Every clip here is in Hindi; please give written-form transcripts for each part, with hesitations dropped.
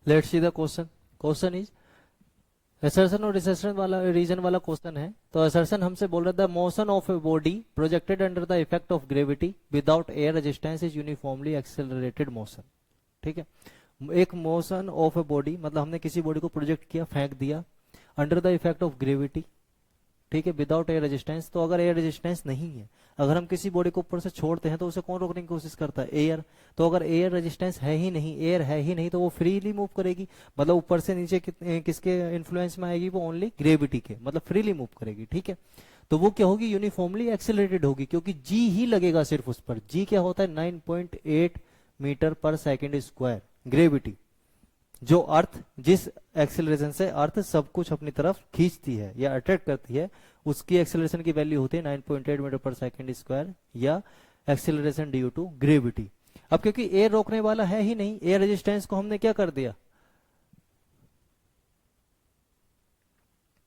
Let's see the question. Question is assertion और रिसर्शन वाला रीजन वाला क्वेश्चन है. तो असर्शन हमसे बोल रहा था motion of a body projected under the effect of gravity without air resistance is uniformly accelerated motion. ठीक है, एक मोशन ऑफ ए बॉडी मतलब हमने किसी बॉडी को प्रोजेक्ट किया, फेंक दिया, under the effect of gravity. ठीक है, विदाउट एयर रेजिस्टेंस. तो अगर एयर रेजिस्टेंस नहीं है, अगर हम किसी बॉडी को ऊपर से छोड़ते हैं तो उसे कौन रोकने की कोशिश करता है? एयर. तो अगर एयर रेजिस्टेंस है ही नहीं, एयर है ही नहीं, तो वो फ्रीली मूव करेगी. मतलब ऊपर से नीचे किसके इन्फ्लुएंस में आएगी? वो ओनली ग्रेविटी के, मतलब फ्रीली मूव करेगी. ठीक है, तो वो क्या होगी? यूनिफॉर्मली एक्सेलरेटेड होगी, क्योंकि जी ही लगेगा सिर्फ उस पर. जी क्या होता है? 9.8 मीटर पर सेकेंड स्क्वायर ग्रेविटी, जो अर्थ जिस एक्सेलरेशन से अर्थ सब कुछ अपनी तरफ खींचती है या अट्रैक्ट करती है, उसकी एक्सेलरेशन की वैल्यू होती है 9.8 मीटर पर सेकेंड स्क्वायर या एक्सेलरेशन ड्यू टू ग्रेविटी. अब क्योंकि एयर रोकने वाला है ही नहीं, एयर रेजिस्टेंस को हमने क्या कर दिया?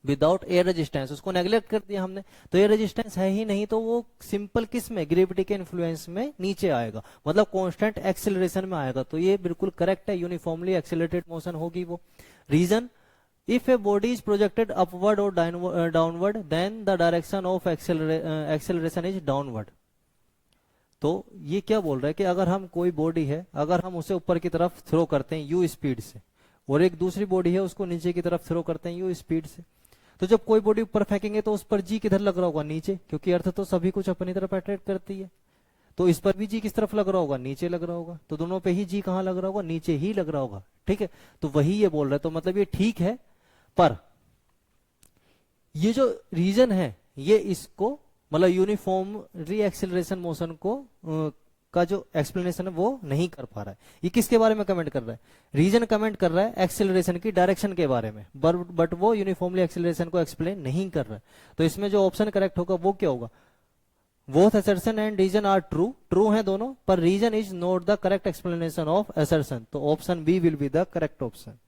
विदाउट एयर रेजिस्टेंस, उसको नेग्लेक्ट कर दिया हमने. तो एयर रेजिस्टेंस है ही नहीं, तो वो सिंपल किस में? ग्रेविटी के इन्फ्लुएंस में नीचे आएगा, मतलब कांस्टेंट एक्सेलरेशन में आएगा. तो ये बिल्कुल करेक्ट है, यूनिफॉर्मली एक्सेलरेटेड मोशन होगी वो. Reason, if a body is projected upward और downward then the direction of acceleration is downward. तो ये क्या बोल रहा है कि अगर हम कोई बॉडी है, अगर हम उसे ऊपर की तरफ थ्रो करते हैं यू स्पीड से, और एक दूसरी बॉडी है उसको नीचे की तरफ थ्रो करते हैं यू स्पीड से, तो जब कोई बॉडी ऊपर फेंकेंगे तो उस पर जी किधर लग रहा होगा? नीचे, क्योंकि अर्थ तो सभी कुछ अपनी तरफ अट्रैक्ट करती है. तो इस पर भी जी किस तरफ लग रहा होगा? नीचे लग रहा होगा. तो दोनों पे ही जी कहां लग रहा होगा? नीचे ही लग रहा होगा. ठीक है, तो वही ये बोल रहा है. तो मतलब ये ठीक है, पर ये जो रीजन है ये इसको मतलब यूनिफॉर्म री एक्सेलरेशन मोशन को का जो एक्सप्लेनेशन है वो नहीं कर पा रहा है. ये किसके बारे में कमेंट कर रहा है? रीजन कमेंट कर रहा है एक्सेलरेशन की डायरेक्शन के बारे में, बट वो यूनिफॉर्मली एक्सेलरेशन को एक्सप्लेन नहीं कर रहा है. तो इसमें जो ऑप्शन करेक्ट होगा वो क्या होगा? Both assertion and reason are true, true है दोनों, पर reason is not the correct explanation of assertion. तो option B will be the correct option.